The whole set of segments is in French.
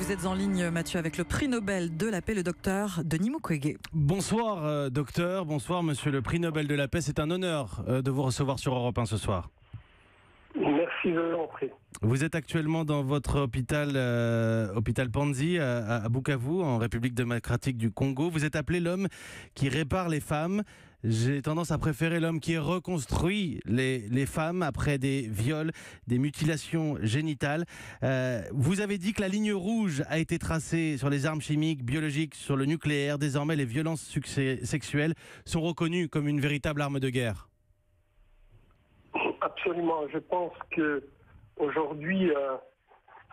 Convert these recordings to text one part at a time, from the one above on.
vous êtes en ligne, Mathieu, avec le prix Nobel de la paix, le docteur Denis Mukwege. Bonsoir docteur, bonsoir monsieur le prix Nobel de la paix. C'est un honneur de vous recevoir sur Europe 1 ce soir. Merci de l'entrée. Vous êtes actuellement dans votre hôpital Panzi à Bukavu, en République démocratique du Congo. Vous êtes appelé l'homme qui répare les femmes. J'ai tendance à préférer l'homme qui reconstruit les femmes après des viols, des mutilations génitales. Vous avez dit que la ligne rouge a été tracée sur les armes chimiques, biologiques, sur le nucléaire. Désormais, les violences sexuelles sont reconnues comme une véritable arme de guerre. Absolument. Je pense que aujourd'hui,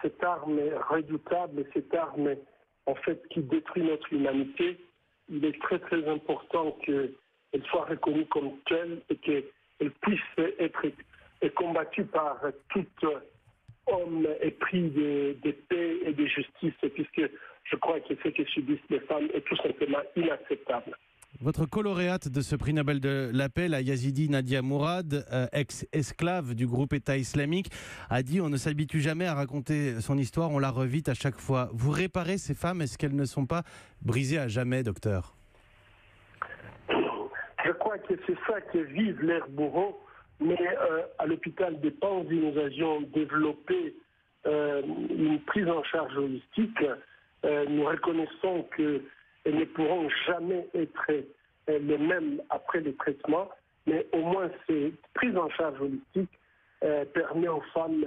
cette arme est redoutable et cette arme, en fait, qui détruit notre humanité, il est très très important qu'elle soit reconnue comme telle et qu'elle puisse être combattue par tout homme épris de paix et de justice, puisque je crois que ce que subissent les femmes est tout simplement inacceptable. Votre co-lauréate de ce prix Nobel de la paix, la Yazidi Nadia Mourad, ex-esclave du groupe État islamique, a dit « On ne s'habitue jamais à raconter son histoire, on la revit à chaque fois ». Vous réparez ces femmes, est-ce qu'elles ne sont pas brisées à jamais, docteur? Je crois que c'est ça que vivent leurs bourreaux, mais à l'hôpital de Panzi, nous avions développé une prise en charge holistique. Nous reconnaissons que elles ne pourront jamais être les mêmes après le traitement, mais au moins cette prise en charge holistique permet aux femmes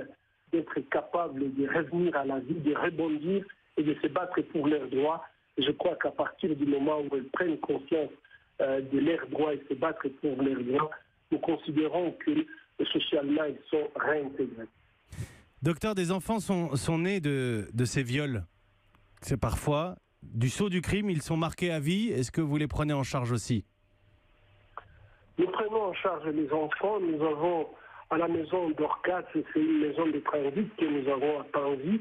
d'être capables de revenir à la vie, de rebondir et de se battre pour leurs droits. Et je crois qu'à partir du moment où elles prennent conscience de leurs droits et se battre pour leurs droits, nous considérons que socialement, ils sont réintégrés. Docteur, des enfants sont nés de ces viols. C'est parfois du sceau du crime, ils sont marqués à vie. Est-ce que vous les prenez en charge aussi? Nous prenons en charge les enfants. Nous avons à la maison d'Orcas, c'est une maison de transit que nous avons à Panzi,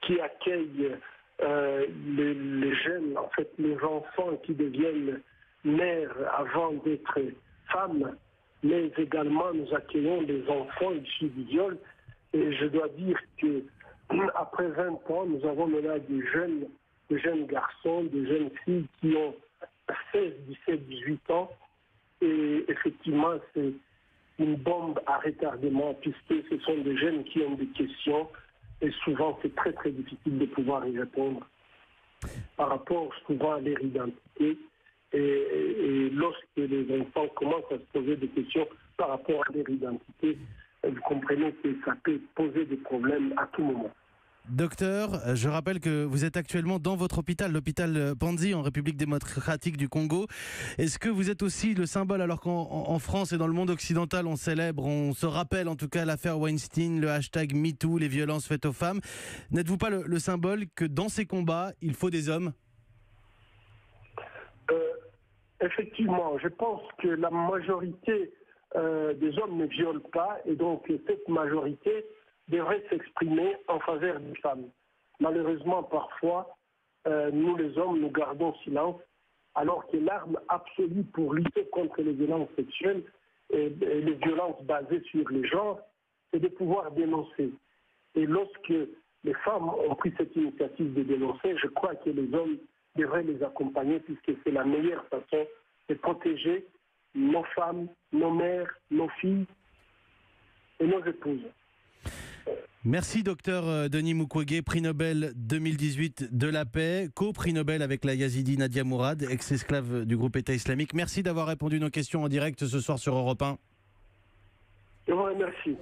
qui accueille les jeunes, en fait les enfants qui deviennent mères avant d'être femmes, mais également nous accueillons les enfants issus du viol. Et je dois dire que après 20 ans, nous avons là des jeunes garçons, des jeunes filles qui ont 16, 17, 18 ans. Et effectivement, c'est une bombe à retardement puisque ce sont des jeunes qui ont des questions et souvent c'est très très difficile de pouvoir y répondre par rapport souvent à leur identité. Et lorsque les enfants commencent à se poser des questions par rapport à leur identité, vous comprenez que ça peut poser des problèmes à tout moment. Docteur, je rappelle que vous êtes actuellement dans votre hôpital, l'hôpital Panzi en République démocratique du Congo. Est-ce que vous êtes aussi le symbole, alors qu'en France et dans le monde occidental on célèbre, on se rappelle en tout cas l'affaire Weinstein, le hashtag MeToo, les violences faites aux femmes. N'êtes-vous pas le symbole que dans ces combats, il faut des hommes? Effectivement, je pense que la majorité des hommes ne violent pas et donc cette majorité devrait s'exprimer en faveur des femmes. Malheureusement, parfois, nous les hommes, nous gardons silence, alors que l'arme absolue pour lutter contre les violences sexuelles et les violences basées sur les genres, c'est de pouvoir dénoncer. Et lorsque les femmes ont pris cette initiative de dénoncer, je crois que les hommes devraient les accompagner puisque c'est la meilleure façon de protéger nos femmes, nos mères, nos filles et nos épouses. Merci docteur Denis Mukwege, prix Nobel 2018 de la paix, co-prix Nobel avec la Yazidi Nadia Mourad, ex-esclave du groupe État islamique. Merci d'avoir répondu à nos questions en direct ce soir sur Europe 1. Je vous remercie.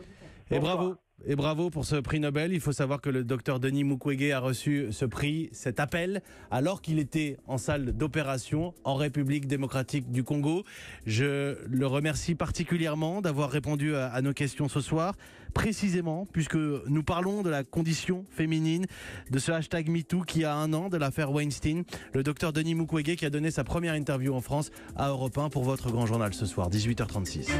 Et bravo pour ce prix Nobel. Il faut savoir que le docteur Denis Mukwege a reçu ce prix, cet appel, alors qu'il était en salle d'opération en République démocratique du Congo. Je le remercie particulièrement d'avoir répondu à nos questions ce soir, précisément puisque nous parlons de la condition féminine, de ce hashtag MeToo qui a 1 an, de l'affaire Weinstein. Le docteur Denis Mukwege qui a donné sa première interview en France à Europe 1 pour votre grand journal ce soir, 18h36.